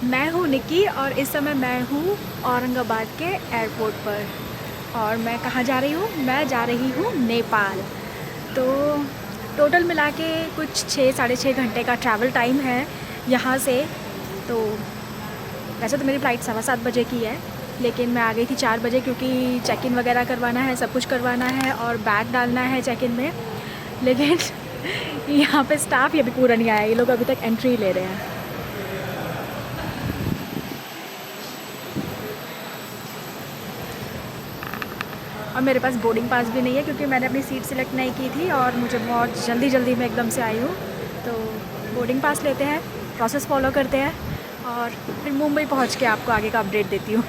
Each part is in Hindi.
मैं हूँ निक्की और इस समय मैं हूँ औरंगाबाद के एयरपोर्ट पर। और मैं कहाँ जा रही हूँ? मैं जा रही हूँ नेपाल। तो टोटल मिला के कुछ 6 साढ़े 6 घंटे का ट्रैवल टाइम है यहाँ से। तो वैसे तो मेरी फ़्लाइट 7:15 बजे की है, लेकिन मैं आ गई थी 4 बजे क्योंकि चेक इन वगैरह करवाना है, सब कुछ करवाना है और बैग डालना है चेक इन में। लेकिन यहाँ पे स्टाफ ये भी पूरा नहीं आया, ये लोग अभी तक एंट्री ले रहे हैं। और मेरे पास बोर्डिंग पास भी नहीं है क्योंकि मैंने अपनी सीट सिलेक्ट नहीं की थी और मुझे बहुत जल्दी में एकदम से आई हूँ। तो बोर्डिंग पास लेते हैं, प्रोसेस फॉलो करते हैं और फिर मुंबई पहुँच के आपको आगे का अपडेट देती हूँ।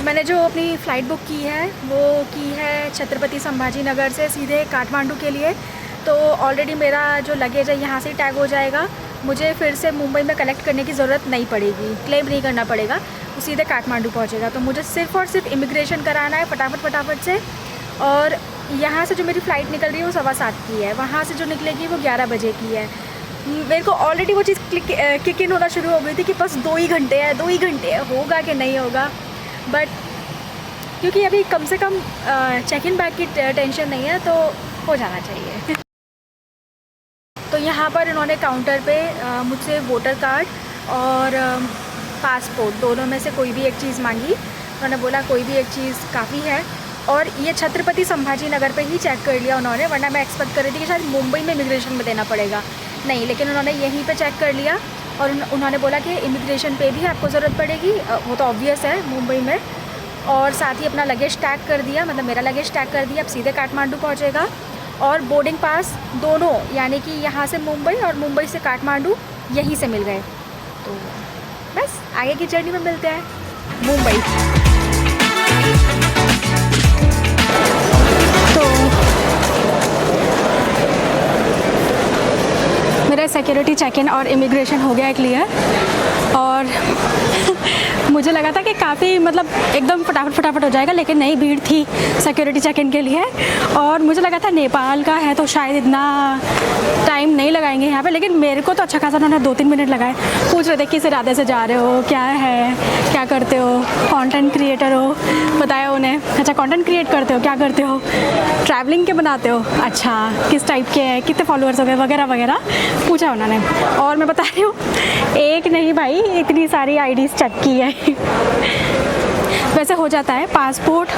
मैंने जो अपनी फ़्लाइट बुक की है वो की है छत्रपति संभाजी नगर से सीधे काठमांडू के लिए। तो ऑलरेडी मेरा जो लगेज है यहाँ से टैग हो जाएगा, मुझे फिर से मुंबई में कलेक्ट करने की ज़रूरत नहीं पड़ेगी, क्लेम नहीं करना पड़ेगा, वो सीधे काठमांडू पहुँचेगा। तो मुझे सिर्फ़ और सिर्फ इमिग्रेशन कराना है फटाफट से। और यहाँ से जो मेरी फ़्लाइट निकल रही है वो 7:15 की है, वहाँ से जो निकलेगी वो 11 बजे की है। मेरे को ऑलरेडी वो चीज़ किक इन होना शुरू हो गई थी कि बस 2 ही घंटे है, होगा कि नहीं होगा। बट क्योंकि अभी कम से कम चेक इन बैग की टेंशन नहीं है तो हो जाना चाहिए। तो यहाँ पर इन्होंने काउंटर पे मुझसे वोटर कार्ड और पासपोर्ट दोनों में से कोई भी एक चीज़ मांगी। उन्होंने बोला कोई भी एक चीज़ काफ़ी है। और ये छत्रपति संभाजी नगर पे ही चेक कर लिया उन्होंने, वरना मैं एक्सपेक्ट कर रही थी कि शायद मुंबई में इमिग्रेशन में देना पड़ेगा, नहीं, लेकिन उन्होंने यहीं पे चेक कर लिया। और उन्होंने बोला कि इमिग्रेशन पे भी आपको ज़रूरत पड़ेगी, वो तो ऑब्वियस है मुंबई में। और साथ ही अपना लगेज टैग कर दिया, मतलब मेरा लगेज टैग कर दिया, अब सीधे काठमांडू पहुँचेगा। और बोर्डिंग पास दोनों, यानी कि यहाँ से मुंबई और मुंबई से काठमांडू यहीं से मिल गए। तो बस आगे की जर्नी में मिलते हैं मुंबई। तो मेरा सिक्योरिटी चेक इन और इमिग्रेशन हो गया क्लियर। और मुझे लगा था कि काफ़ी मतलब एकदम फटाफट हो जाएगा, लेकिन नहीं, भीड़ थी सिक्योरिटी चेक इन के लिए। और मुझे लगा था नेपाल का है तो शायद इतना टाइम नहीं लगाएंगे यहाँ पे, लेकिन मेरे को तो अच्छा खासा उन्होंने 2-3 मिनट लगाए। पूछ रहे थे किस इरादे से जा रहे हो, क्या है, क्या करते हो, कंटेंट क्रिएटर हो, बताया उन्हें। अच्छा, कंटेंट क्रिएट करते हो, क्या करते हो, ट्रैवलिंग के बनाते हो, अच्छा किस टाइप के हैं, कितने फॉलोअर्स हो गए, वगैरह वगैरह पूछा उन्होंने। और मैं बता रही हूँ, एक नहीं भाई, इतनी सारी आईडीज़ चेक की है। वैसे हो जाता है, पासपोर्ट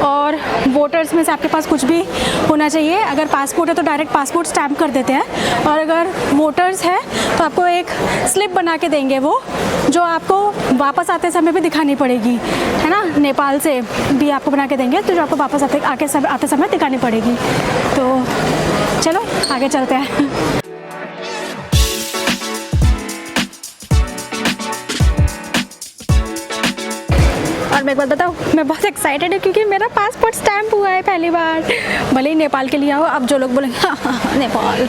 और वोटर्स में से आपके पास कुछ भी होना चाहिए। अगर पासपोर्ट है तो डायरेक्ट पासपोर्ट स्टैम्प कर देते हैं, और अगर वोटर्स है तो आपको एक स्लिप बना के देंगे, वो जो आपको वापस आते समय भी दिखानी पड़ेगी, है ना। नेपाल से भी आपको बना के देंगे, तो जो आपको वापस आते समय दिखानी पड़ेगी। तो चलो आगे चलते हैं। और मैं एक बात बताऊँ, मैं बहुत एक्साइटेड हूँ क्योंकि मेरा पासपोर्ट स्टैम्प हुआ है पहली बार। भले ही नेपाल के लिए हो, अब जो लोग बोलेंगे हाँ नेपाल,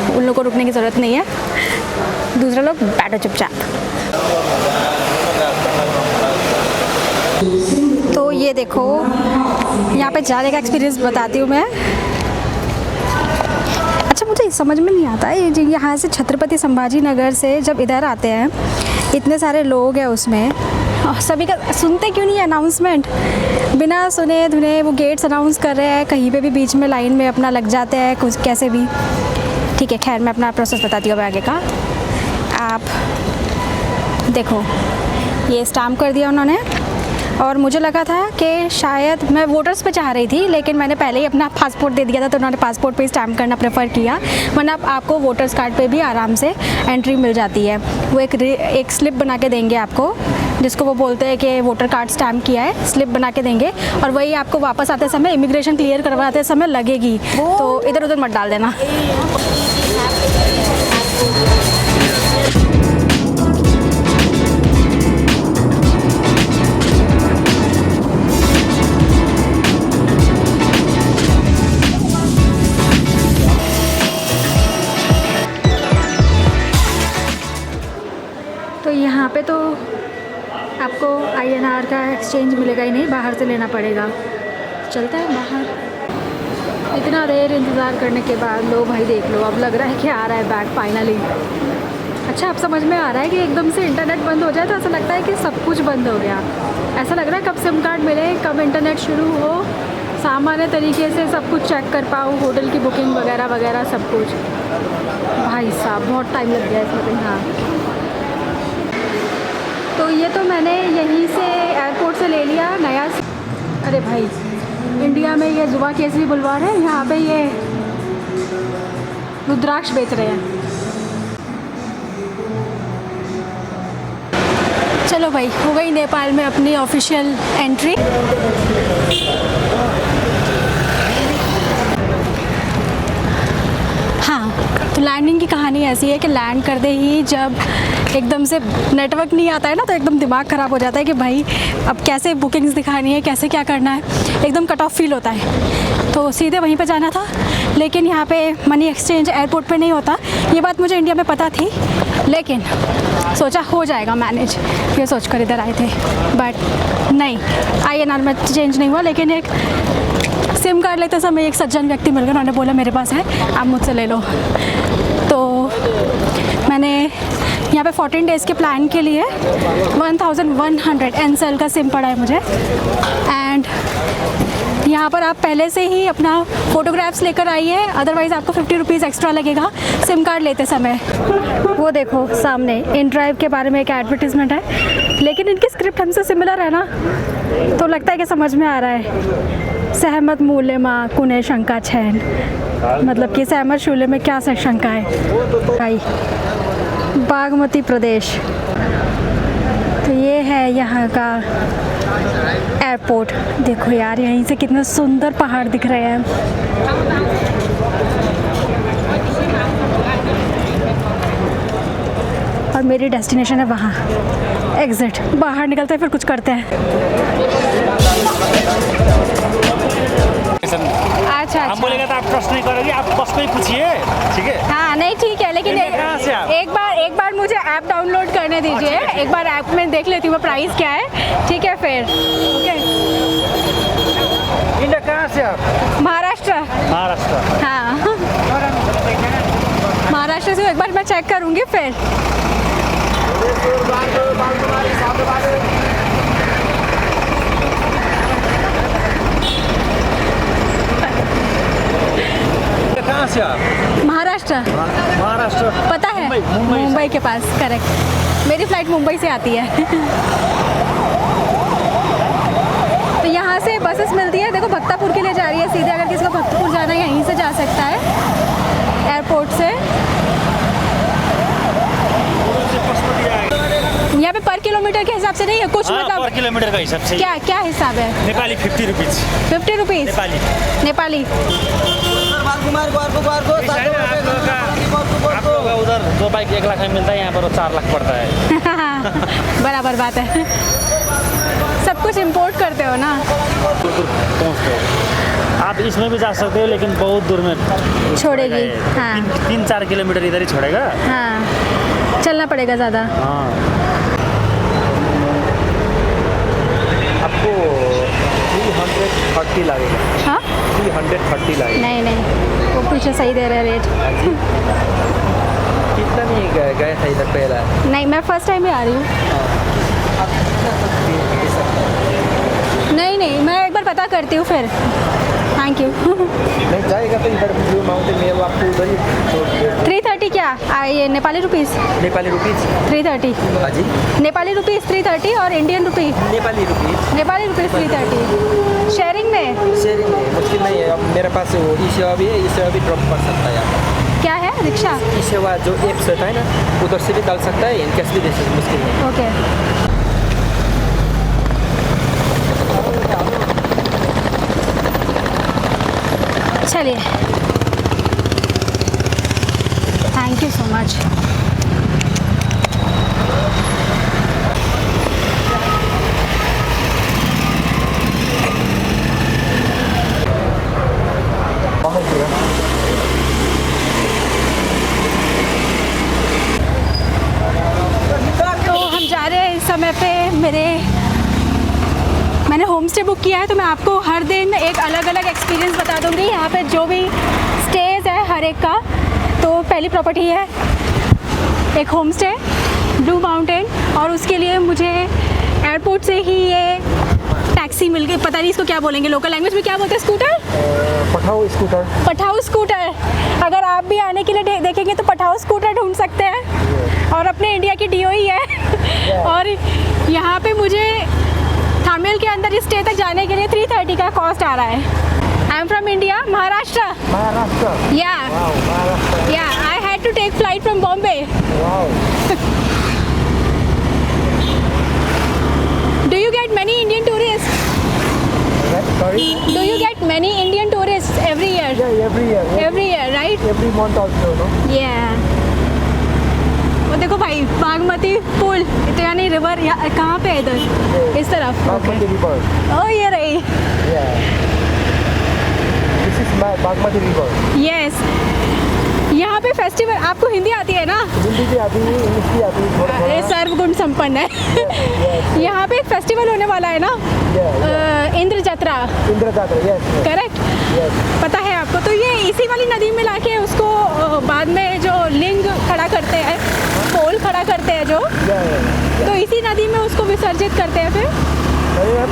उन लोगों को रुकने की ज़रूरत नहीं है, दूसरे लोग बैठो चुपचाप। तो ये देखो, यहाँ पे जाने का एक्सपीरियंस बताती हूँ मैं। अच्छा, मुझे समझ में नहीं आता है, यहाँ से छत्रपति संभाजी नगर से जब इधर आते हैं, इतने सारे लोग हैं उसमें, सभी का सुनते क्यों नहीं है अनाउंसमेंट? बिना सुने धुने वो गेट्स अनाउंस कर रहे हैं, कहीं पे भी बीच में लाइन में अपना लग जाते हैं कुछ कैसे भी। ठीक है, खैर मैं अपना प्रोसेस बताती हूँ आगे का। आप देखो, ये स्टैम्प कर दिया उन्होंने। और मुझे लगा था कि शायद मैं वोटर्स पे चाह रही थी, लेकिन मैंने पहले ही अपना पासपोर्ट दे दिया था, तो उन्होंने पासपोर्ट पे स्टैम्प करना प्रेफर किया। वरना आपको वोटर्स कार्ड पे भी आराम से एंट्री मिल जाती है। वो एक स्लिप बना के देंगे आपको, जिसको वो बोलते हैं कि वोटर कार्ड स्टैम्प किया है, स्लिप बना के देंगे। और वही आपको वापस आते समय, इमिग्रेशन क्लियर करवाते समय लगेगी, तो इधर उधर मत डाल देना। तो यहाँ पे तो आपको INR का एक्सचेंज मिलेगा ही नहीं, बाहर से लेना पड़ेगा। चलता है बाहर। इतना देर इंतज़ार करने के बाद लो भाई देख लो, अब लग रहा है कि आ रहा है बैग फाइनली। अच्छा, अब समझ में आ रहा है कि एकदम से इंटरनेट बंद हो जाए तो ऐसा लगता है कि सब कुछ बंद हो गया। ऐसा लग रहा है कब सिम कार्ड मिले, कब इंटरनेट शुरू हो, सामान्य तरीके से सब कुछ चेक कर पाऊँ, होटल की बुकिंग वगैरह वगैरह सब कुछ। भाई साहब बहुत टाइम लग गया इसमें। हाँ, तो ये तो मैंने यहीं से एयरपोर्ट से ले लिया नया। अरे भाई, इंडिया में ये जुबा केसरी बुलवार है, यहाँ पे ये रुद्राक्ष बेच रहे हैं। चलो भाई, हो गई नेपाल में अपनी ऑफिशियल एंट्री। हाँ, तो लैंडिंग की कहानी ऐसी है कि लैंड करते ही जब एकदम से नेटवर्क नहीं आता है ना, तो एकदम दिमाग ख़राब हो जाता है कि भाई अब कैसे बुकिंग्स दिखानी है, कैसे क्या करना है, एकदम कट ऑफ फील होता है। तो सीधे वहीं पे जाना था, लेकिन यहाँ पे मनी एक्सचेंज एयरपोर्ट पे नहीं होता। ये बात मुझे इंडिया में पता थी, लेकिन सोचा हो जाएगा मैनेज, ये सोच कर इधर आए थे। बट नहीं, INR में चेंज नहीं हुआ। लेकिन एक सिम कार्ड लेते समय एक सज्जन व्यक्ति मिल गए, उन्होंने बोला मेरे पास है, आप मुझसे ले लो। तो मैंने यहाँ पे 14 डेज़ के प्लान के लिए 1100 एनसेल का सिम पड़ा है मुझे। एंड यहाँ पर आप पहले से ही अपना फ़ोटोग्राफ्स लेकर आइए, अदरवाइज़ आपको 50 रुपीज़ एक्स्ट्रा लगेगा सिम कार्ड लेते समय। वो देखो सामने इन ड्राइव के बारे में एक एडवर्टीज़मेंट है, लेकिन इनकी स्क्रिप्ट हमसे सिमिलर है ना, तो लगता है कि समझ में आ रहा है। सहमत मूल्य माँ कुने शंका छैन, मतलब कि सहमत शूल्य में क्या शंका है भाई। बागमती प्रदेश, तो ये है यहाँ का एयरपोर्ट। देखो यार, यहीं से कितने सुंदर पहाड़ दिख रहे हैं। और मेरी डेस्टिनेशन है वहाँ। एग्जिट, बाहर निकलते हैं फिर कुछ करते हैं। अच्छा, हम बोलेगा तो आप प्रश्न नहीं करोगे, आप बस को ही पूछिए, ठीक है? हाँ नहीं ठीक है, लेकिन एक बार मुझे ऐप डाउनलोड करने दीजिए। एक बार ऐप में देख लेती हूँ प्राइस क्या है, ठीक है? फिर ओके। इंडिया कहाँ से आप? महाराष्ट्र। महाराष्ट्र, हाँ महाराष्ट्र से एक बार मैं चेक करूँगी फिर। कहाँ से आप? महाराष्ट्र। महाराष्ट्र पता है, मुंबई के पास। करेक्ट, मेरी फ़्लाइट मुंबई से आती है। तो यहाँ से बसेस मिलती है, देखो भक्तापुर के लिए जा रही है सीधे। अगर किसी को भक्तापुर जाना है यहीं से जा सकता है एयरपोर्ट से। यहाँ पे पर किलोमीटर के हिसाब से नहीं है कुछ? मतलब पर किलोमीटर का हिसाब से। क्या हिसाब है? नेपाली 50 रुपीज़। 50 रुपीज़ नेपाली। आप लोग उधर जो बाइक 1 लाख में मिलता है, यहाँ पर 4 लाख पड़ता है। बराबर बात है, सब कुछ इंपोर्ट करते हो ना। दूर पहुँचते हो आप, इसमें भी जा सकते हो, लेकिन बहुत दूर में छोड़ेगी। हाँ, 3-4 किलोमीटर इधर ही छोड़ेगा। हाँ, चलना पड़ेगा ज़्यादा। हाँ, आपको 330 लगेगा। हाँ 330 लगेगा। नहीं, वो पीछे सही दे रहे हैं रेट। कितना नहीं गए थे इधर पहला? नहीं, मैं फर्स्ट टाइम ही आ रही हूँ। नहीं, मैं एक बार पता करती हूँ फिर। Thank you. नहीं जाएगा तो इधर ब्लू माउंटेन में, वो आपको उधर ही छोड़ देगा। 330 क्या? ये नेपाली रुपीज़? नेपाली रुपीज़ 330। हाँ जी, नेपाली रुपीज़ 330 और Indian rupee? Nepali rupees 330। Sharing में मुश्किल नहीं है। अब मेरे पास वो ई सेवा भी है, ई सेवा भी ड्रॉप कर सकता है आप। क्या है? रिक्शा? ई सेवा जो एप्स होता है ना, उधर से भी डाल सकता है, इनकेस भी दे सकते, मुश्किल नहीं। ओके। चलिए, थैंक यू सो मच। तो हम जा रहे हैं इस समय पे। मैंने होम स्टे बुक किया है तो मैं आपको हर दिन एक अलग अलग एक्सपीरियंस बता दूँगी। यहाँ पे जो भी स्टेज है हर एक का। तो पहली प्रॉपर्टी है एक होम स्टे ब्लू माउंटेन, और उसके लिए मुझे एयरपोर्ट से ही ये टैक्सी मिल गई। पता नहीं इसको क्या बोलेंगे, लोकल लैंग्वेज में क्या बोलते हैं, स्कूटर, पठाओ स्कूटर। पठाऊ स्कूटर। अगर आप भी आने के लिए देखेंगे तो पठाऊ स्कूटर ढूंढ सकते हैं, और अपने इंडिया की डीओ ही है। और यहाँ पे मुझे थामेल के अंदर इस स्टे तक जाने के लिए 330 का कॉस्ट आ रहा है। I am from India, Maharashtra. Maharashtra. Yeah Wow, Maharashtra. Yeah I had to take flight from Bombay. Wow. Do you get many Indian tourists? Sorry? Do you get many Indian tourists every year? Yeah, every year. Every year, right? Every month also, no? Yeah. वो देखो भाई, बागमती पुल, तो यानी रिवर कहाँ पे है इधर? इस तरफ। Bagmati River. ओ ये रही। Yeah. This is Bagmati River. Yes. यहाँ पे फेस्टिवल, आपको हिंदी आती है ना? हिंदी भी आती है, इंग्लिश भी आती है थोड़ा ये थोड़ा। सर्वगुण संपन्न है। यहाँ पे एक फेस्टिवल होने वाला है ना, इंद्र जत्रा, इंद्र जात्रा, yes, yes, करेक्ट? yes. पता है आपको? तो ये इसी वाली नदी में लाके उसको बाद में जो लिंग खड़ा करते हैं, पोल खड़ा करते हैं जो, Yeah, yeah. तो इसी नदी में उसको विसर्जित करते हैं फिर Sorry, ma'am?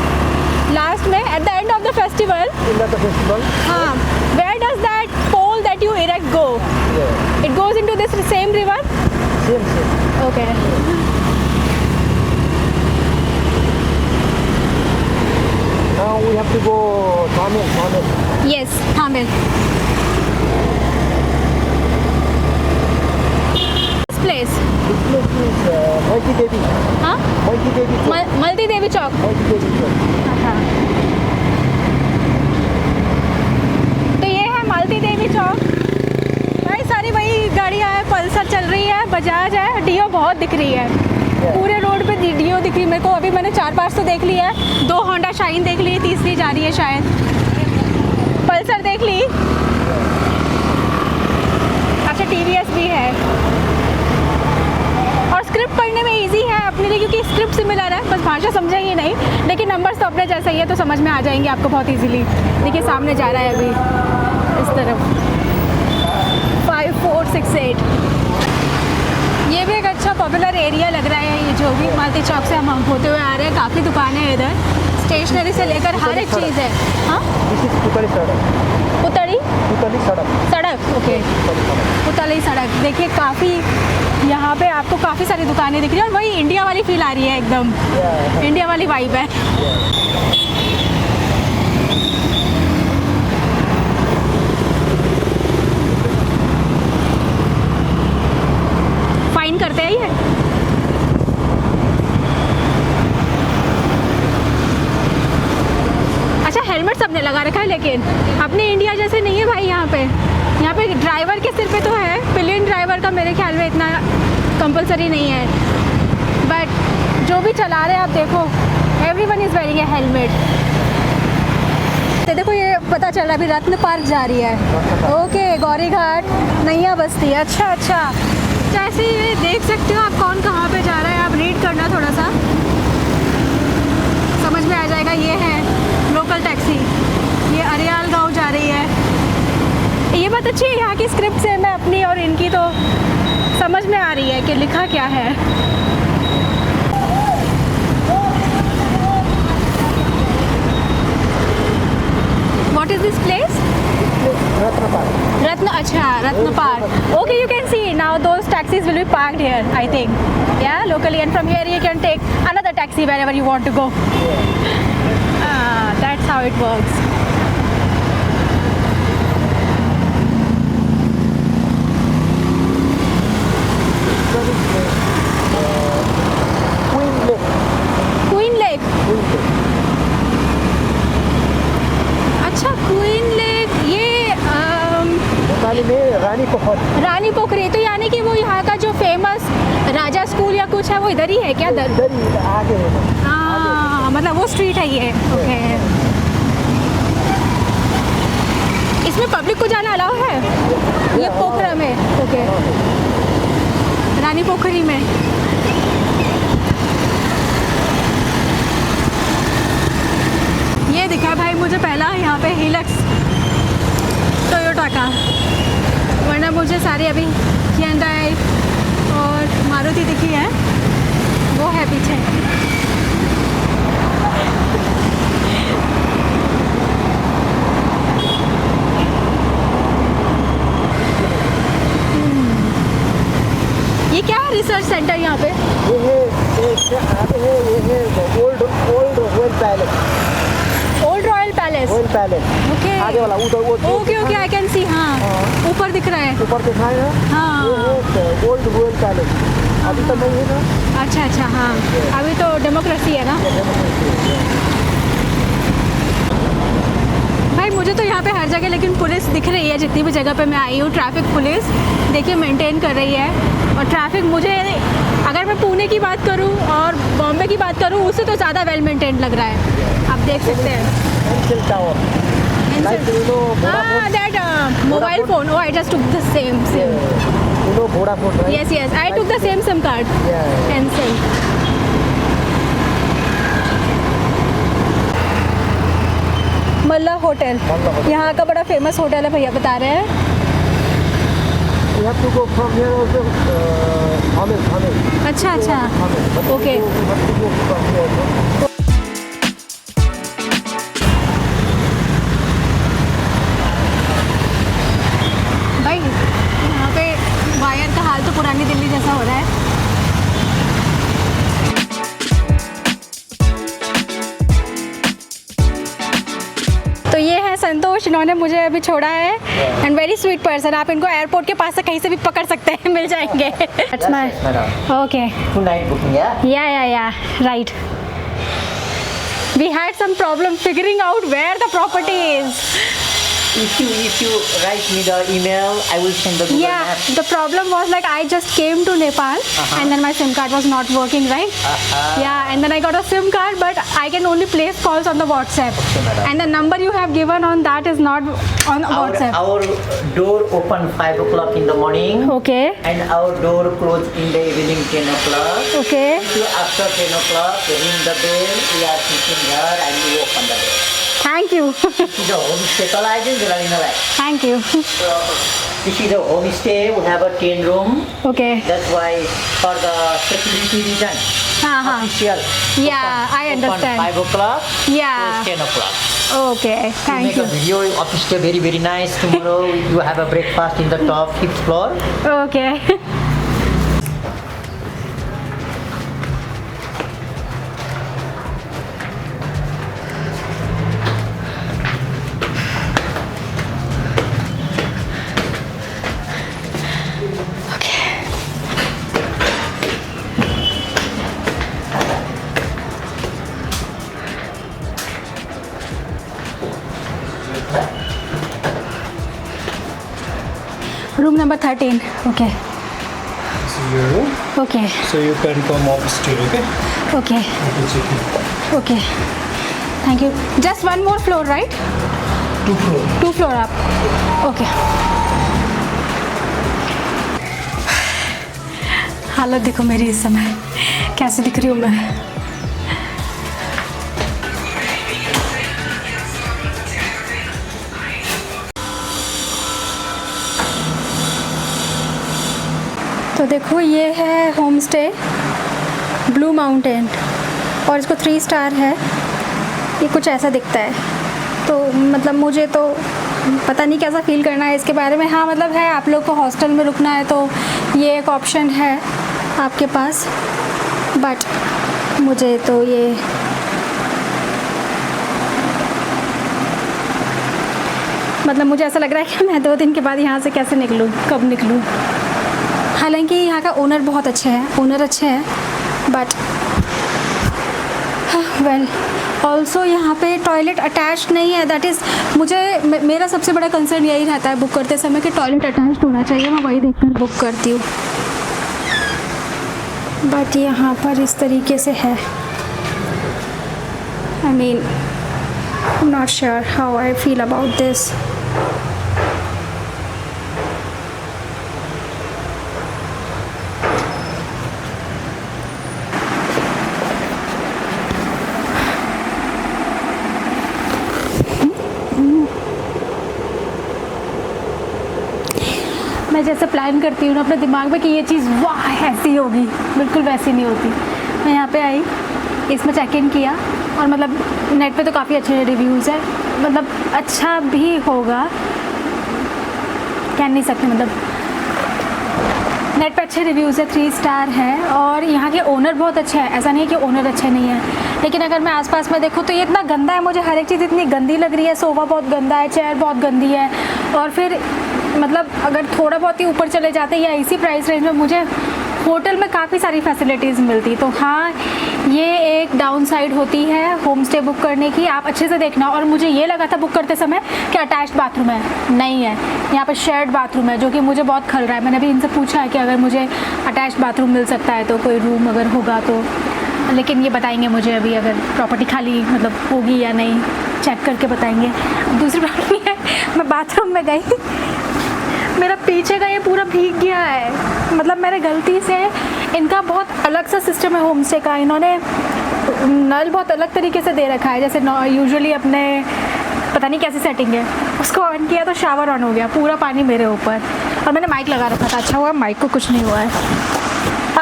लास्ट में at the end of the festival. In the festival. हाँ, where does that pole that you erect go? Yeah. It goes into this same river? Same, same. Okay. Now we have to go Thamel. Yes, Thamel. Place This place is Moiti Devi. हाँ, Moiti Devi Chowk. Maiti Devi Chowk. Moiti Devi Chowk. अच्छा, तो ये है मालती देवी चौक। भाई सारी वही गाड़ियाँ हैं, पल्सर चल रही है, बजाज है, डियो बहुत दिख रही है। पूरे रोड पे डियो दिख रही है मेरे को। अभी मैंने 4-5 तो देख ली है, 2 होंडा शाइन देख ली, तीसरी जा रही है शायद। पल्सर देख ली। अच्छा, टीवीएस भी है। और स्क्रिप्ट पढ़ने में इजी है अपने लिए, क्योंकि स्क्रिप्ट सिमिलर है, बस भाषा समझेंगे नहीं, लेकिन नंबर्स तो अपने जैसा ही है, तो समझ में आ जाएंगे आपको बहुत इजीली। देखिए सामने जा रहा है अभी इस तरफ 5468। ये भी एक अच्छा पॉपुलर एरिया लग रहा है, ये जो भी मालती चौक से हम होते हुए आ रहे हैं। काफ़ी दुकानें हैं इधर, स्टेशनरी से लेकर हर एक चीज़ है। हाँ, This is Putali Sadak. उतरी Putali Sadak. सड़क, ओके, Putali Sadak. उतली सड़क। देखिए काफ़ी यहाँ पे आपको काफ़ी सारी दुकानें दिख रही है, और वही इंडिया वाली फील आ रही है, एकदम Yeah. इंडिया वाली वाइब है। फाइन करते हैं ये। अच्छा, हेलमेट सबने लगा रखा है, लेकिन अपने इंडिया जैसे नहीं है भाई। यहाँ पे ड्राइवर के सिर पे तो है, पिलियन ड्राइवर का मेरे ख्याल में इतना कंपलसरी नहीं है, बट जो भी चला रहे हैं आप देखो, everyone is wearing A helmet. तो देखो ये पता चल रहा है अभी रत्न पार्क जा रही है। ओके, गौरी घाट, नैया बस्ती। अच्छा, जैसे ये देख सकते हो आप कौन कहाँ पे जा रहा है, आप रीड करना थोड़ा सा, समझ में आ जाएगा। ये है लोकल टैक्सी, ये अरियाल गांव जा रही है। ये बात अच्छी है यहाँ की स्क्रिप्ट से, मैं अपनी और इनकी तो समझ में आ रही है कि लिखा क्या है। What is this place? Ratna Park. Ratna Park. Okay, you can see now those taxis will be parked here, I think. Yeah, locally, and from here you can take another taxi wherever you want to go. That's how it works. That is Queen Lake. Queen Lake. Queen Lake. अच्छा, क्वीन लेक, ये नेपाली में रानी पोखरी. रानी पोखरी। तो यानी कि वो यहाँ का जो फेमस राजा स्कूल या कुछ है वो इधर ही है क्या? इधर ही आगे है. हाँ, मतलब वो स्ट्रीट है ये। ओके, इसमें पब्लिक को जाना अलाउ है? ये पोखरा में? ओके, रानी पोखरी में। मुझे सारे अभी Hyundai और मारुति दिखी है, वो है पीछे। ये क्या है रिसर्च सेंटर यहाँ पे? ये है आगे है, ये है old royal palace. Old royal palace. Royal palace okay आगे वाला उधर वो okay okay I can see. हाँ ऊपर दिख रहा है। ऊपर दिखाए हैं। हाँ ये है ओल्ड रॉयल पैलेस। अभी तो नहीं है ना। अच्छा अच्छा हाँ अभी तो डेमोक्रेसी है ना भाई। मुझे तो यहाँ पे हर जगह लेकिन पुलिस दिख रही है, जितनी भी जगह पे मैं आई हूँ ट्रैफिक पुलिस देखिए मेंटेन कर रही है। और ट्रैफिक मुझे अगर मैं पुणे की बात करूँ और बॉम्बे की बात करूँ उससे तो ज़्यादा वेल मेंटेन लग रहा है, आप देख सकते हैं। एंसेल tower like you know that mobile phone. Oh, I just took the same SIM. you know Vodafone, right? Yes, I took the same SIM card. Yeah. Cancel. Malla hotel, Malla hotel. यहाँ का बड़ा फेमस होटल है भैया बता रहे हैं। You have to go from here also. Hamel. अच्छा अच्छा Hamel. Okay. You have to go from here also. भाई यहाँ पे वायर का हाल तो पुरानी दिल्ली जैसा हो रहा है। तो ये है संतोष, इन्होंने मुझे अभी छोड़ा है एंड वेरी स्वीट पर्सन। आप इनको एयरपोर्ट के पास से कहीं से भी पकड़ सकते हैं, मिल जाएंगे। Okay Tonight booking, yeah? या right. We had some problem figuring out where the property is. If you write me the email, I will send the Google Yeah, Maps. the problem was like I just came to Nepal and then my SIM card was not working, right? Yeah, and then I got a SIM card, but I can only place calls on the WhatsApp. madam. And the number you have given on that is not on WhatsApp. Our door open 5 o'clock in the morning Okay, and our door close in the evening 10 o'clock. okay. So after 10 o'clock, ring the bell, we are sitting here and we open the door. Thank you. This is a homestay. Tala aja jalan ini lah. Thank you. This is a homestay. We have a 10 room. Okay. That's why for the security reason. Uh-huh. Official. Yeah, I Open understand. 5 o'clock. Yeah. Close 10 o'clock. Okay, thank Make you. a video office stay very nice. Tomorrow you have a breakfast in the top 5th floor. Okay. Room number 13. Okay. So your room. Okay. So you can come upstairs, okay? Okay. Okay, check in. Okay. Thank you. Just one more floor, right? 2 floor. 2 floor up. Okay. हालत देखो मेरी इस समय कैसे दिख रही हूँ मैं। तो देखो ये है होम स्टे ब्लू माउंटेन और इसको 3 स्टार है। ये कुछ ऐसा दिखता है, तो मतलब मुझे तो पता नहीं कैसा फील करना है इसके बारे में। हाँ मतलब है आप लोग को हॉस्टल में रुकना है तो ये एक ऑप्शन है आपके पास, बट मुझे तो ये मतलब मुझे ऐसा लग रहा है कि मैं 2 दिन के बाद यहाँ से कैसे निकलूँ, कब निकलूँ। हालांकि यहाँ का ओनर बहुत अच्छे हैं, बट वेल ऑल्सो यहाँ पे टॉयलेट अटैच्ड नहीं है। दैट इज़ मेरा सबसे बड़ा कंसर्न यही रहता है बुक करते समय कि टॉयलेट अटैच्ड होना चाहिए। मैं वही देखकर बुक करती हूँ, बट यहाँ पर इस तरीके से है। I mean I am not sure how I feel about this. मैं जैसे प्लान करती हूँ ना अपने दिमाग में कि ये चीज़ वाह ऐसी होगी, बिल्कुल वैसी नहीं होती। मैं यहाँ पे आई, इसमें चेक इन किया और मतलब नेट पे तो काफ़ी अच्छे रिव्यूज़ है, मतलब अच्छा भी होगा कह नहीं सकते, मतलब नेट पे अच्छे रिव्यूज़ है, 3 स्टार है और यहाँ के ओनर बहुत अच्छे हैं। ऐसा नहीं है कि ओनर अच्छे नहीं है, लेकिन अगर मैं आसपास में देखूँ तो ये इतना गंदा है, मुझे हर एक चीज़ इतनी गंदी लग रही है। सोफ़ा बहुत गंदा है, चेयर बहुत गंदी है और फिर मतलब अगर थोड़ा बहुत ही ऊपर चले जाते या इसी प्राइस रेंज में मुझे होटल में काफ़ी सारी फैसिलिटीज़ मिलती। तो हाँ, ये एक डाउन साइड होती है होम स्टे बुक करने की, आप अच्छे से देखना। और मुझे ये लगा था बुक करते समय कि अटैच्ड बाथरूम है, नहीं है, यहाँ पे शेयर्ड बाथरूम है, जो कि मुझे बहुत खल रहा है। मैंने भी इनसे पूछा है कि अगर मुझे अटैच्ड बाथरूम मिल सकता है तो कोई रूम अगर होगा तो, लेकिन ये बताएंगे मुझे अभी अगर प्रॉपर्टी खाली मतलब होगी या नहीं, चेक करके बताएंगे। दूसरी प्रॉब्लम ये है, मैं बाथरूम में गई, मेरा पीछे का ये पूरा भीग गया है। मतलब मेरे गलती से, इनका बहुत अलग सा सिस्टम है होम स्टे का, इन्होंने नल बहुत अलग तरीके से दे रखा है, जैसे यूजुअली अपने पता नहीं कैसी सेटिंग है, उसको ऑन किया तो शावर ऑन हो गया, पूरा पानी मेरे ऊपर। और मैंने माइक लगा रखा था, अच्छा हुआ माइक को कुछ नहीं हुआ है।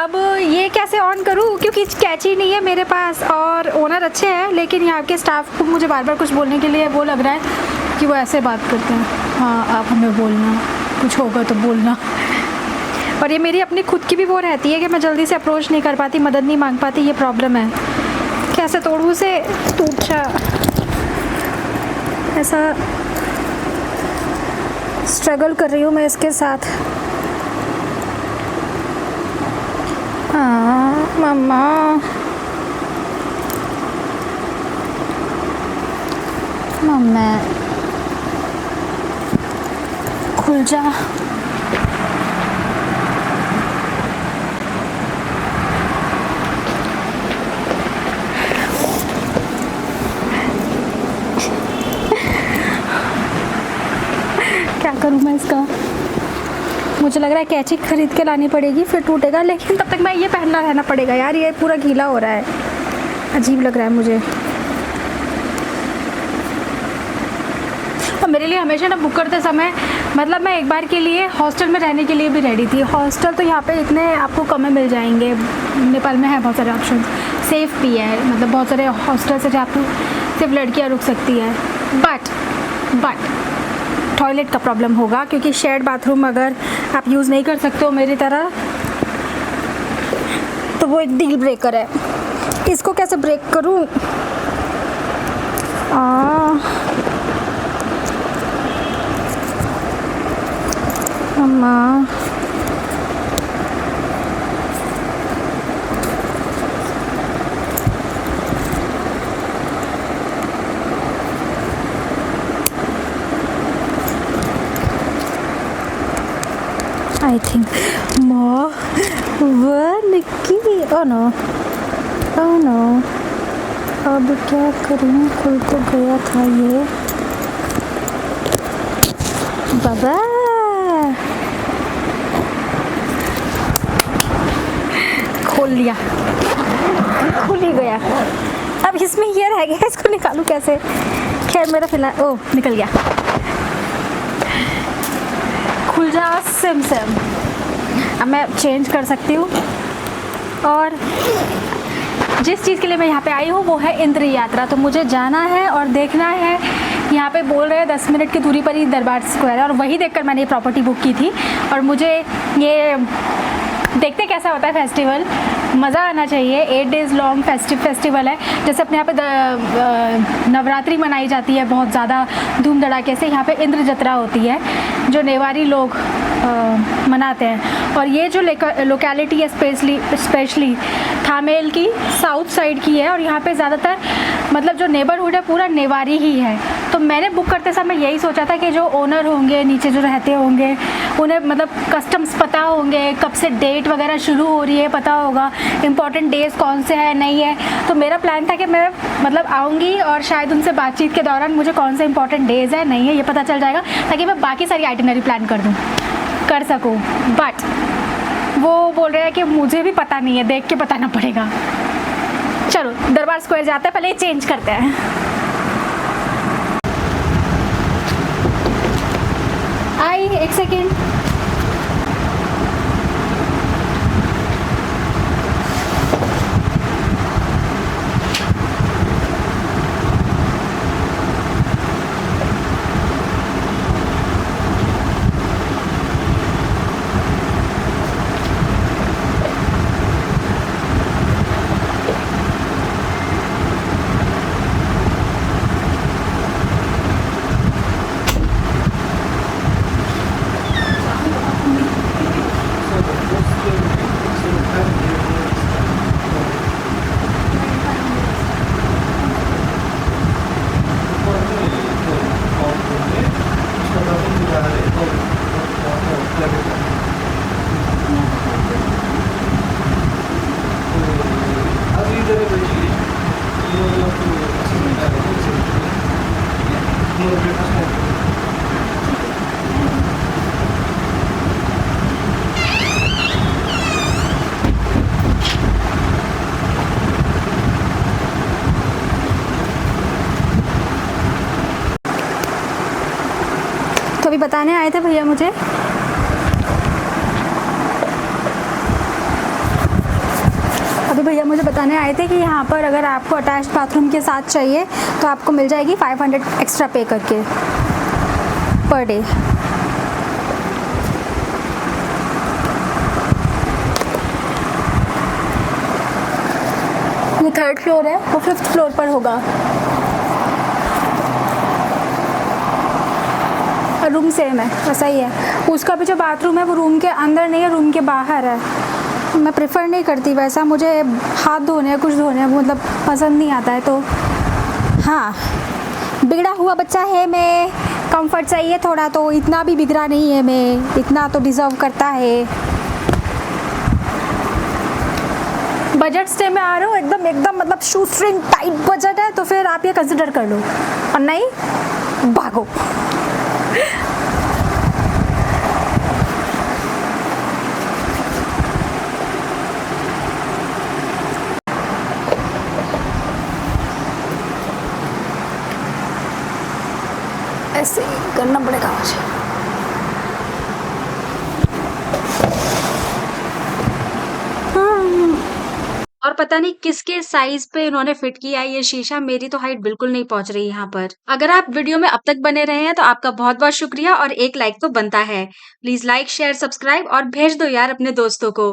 अब ये कैसे ऑन करूँ क्योंकि कैची नहीं है मेरे पास, और ओनर अच्छे हैं लेकिन यहाँ के स्टाफ को मुझे बार बार कुछ बोलने के लिए वो लग रहा है कि वो ऐसे बात करते हैं, हाँ आप हमें बोलना, कुछ होगा तो बोलना। और ये मेरी अपनी खुद की भी वो रहती है कि मैं जल्दी से अप्रोच नहीं कर पाती, मदद नहीं मांग पाती, ये प्रॉब्लम है। कैसे तोड़ूँ से टूट जा, ऐसा स्ट्रगल कर रही हूँ मैं इसके साथ। हाँ मम्मा, मम्मा खुल जा। क्या करूँ मैं इसका, मुझे लग रहा है कैची खरीद के लानी पड़ेगी फिर टूटेगा, लेकिन तब तक मैं ये पहनना रहना पड़ेगा। यार ये पूरा गीला हो रहा है, अजीब लग रहा है मुझे। और मेरे लिए हमेशा ना बुक करते समय, मतलब मैं एक बार के लिए हॉस्टल में रहने के लिए भी रेडी थी। हॉस्टल तो यहाँ पे इतने आपको कम में मिल जाएंगे, नेपाल में है बहुत सारे ऑप्शन, सेफ़ भी है, मतलब बहुत सारे हॉस्टल से जहाँ पे सिर्फ लड़कियाँ रुक सकती है। बट टॉयलेट का प्रॉब्लम होगा, क्योंकि शेयर्ड बाथरूम अगर आप यूज़ नहीं कर सकते हो मेरी तरह तो वो एक डील ब्रेकर है। इसको कैसे ब्रेक करूँ? अम्मा I think more Nikki, oh no, अब क्या करूँ, खुल तो गया था ये। बाबा खोल लिया, खुल ही गया। अब इसमें ये रह गया, इसको निकालूं कैसे? खैर मेरा फिलहाल निकल गया। खुल जा सिम। अब मैं चेंज कर सकती हूँ। और जिस चीज़ के लिए मैं यहाँ पे आई हूँ वो है इंद्र यात्रा। तो मुझे जाना है और देखना है। यहाँ पे बोल रहे हैं 10 मिनट की दूरी पर ही दरबार स्क्वायर है, और वही देखकर मैंने ये प्रॉपर्टी बुक की थी। और मुझे ये देखते कैसा होता है फेस्टिवल, मज़ा आना चाहिए। 8 डेज़ लॉन्ग फेस्टिवल है। जैसे अपने यहाँ पे नवरात्रि मनाई जाती है बहुत ज़्यादा धूम धड़ाके से, यहाँ पे इंद्र जत्रा होती है जो नेवारी लोग मनाते हैं। और ये जो लोकेलिटी है स्पेशली थामेल की साउथ साइड की है, और यहाँ पे ज़्यादातर मतलब जो नेबरहुड है पूरा नेवारी ही है। तो मैंने बुक करते समय यही सोचा था कि जो ओनर होंगे नीचे जो रहते होंगे उन्हें मतलब कस्टम्स पता होंगे, कब से डेट वगैरह शुरू हो रही है पता होगा, इम्पॉर्टेंट डेज कौन से हैं नहीं है। तो मेरा प्लान था कि मैं मतलब आऊँगी और शायद उनसे बातचीत के दौरान मुझे कौन से इंपॉर्टेंट डेज़ है नहीं है ये पता चल जाएगा, ताकि मैं बाकी सारी आइटिनरी प्लान कर सकूँ। बट वो बोल रहे हैं कि मुझे भी पता नहीं है, देख के बताना पड़ेगा। चलो दरबार स्क्वायर जाते हैं, पहले चेंज करते हैं। आई एक सेकेंड। बताने आए थे भैया मुझे, अभी भैया मुझे बताने आए थे कि यहाँ पर अगर आपको अटैच्ड बाथरूम के साथ चाहिए तो आपको मिल जाएगी 500 एक्स्ट्रा पे करके पर डे। ये 3rd फ्लोर है, वो 5th फ्लोर पर होगा। रूम सेम है, वैसा ही है। उसका भी जो बाथरूम है वो रूम के अंदर नहीं है, रूम के बाहर है। मैं प्रेफर नहीं करती वैसा, मुझे हाथ धोने कुछ धोने मतलब पसंद नहीं आता है। तो हाँ, बिगड़ा हुआ बच्चा है मैं, कंफर्ट चाहिए थोड़ा, तो इतना भी बिगड़ा नहीं है मैं, इतना तो डिज़र्व करता है। बजट स्टे में आ रहे हो, एकदम मतलब शू स्ट्रिंग टाइट बजट है तो फिर आप ये कंसिडर कर लो, और नहीं भागो। ऐसे ही करना पड़ेगा मुझे। और पता नहीं किसके साइज पे इन्होंने फिट किया है ये शीशा, मेरी तो हाइट बिल्कुल नहीं पहुंच रही यहाँ पर। अगर आप वीडियो में अब तक बने रहे हैं तो आपका बहुत बहुत शुक्रिया, और एक लाइक तो बनता है। प्लीज लाइक, शेयर, सब्सक्राइब और भेज दो यार अपने दोस्तों को।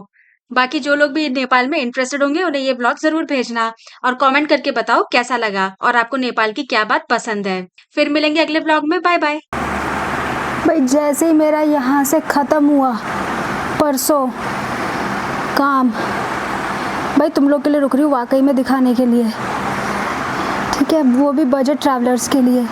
बाकी जो लोग भी नेपाल में इंटरेस्टेड होंगे उन्हें ये ब्लॉग जरूर भेजना, और कमेंट करके बताओ कैसा लगा और आपको नेपाल की क्या बात पसंद है। फिर मिलेंगे अगले ब्लॉग में, बाय बाय। भाई जैसे ही मेरा यहाँ से खत्म हुआ परसों काम, भाई तुम लोग के लिए रुक रही हूँ वाकई में दिखाने के लिए, ठीक है, वो भी बजट ट्रैवलर्स के लिए।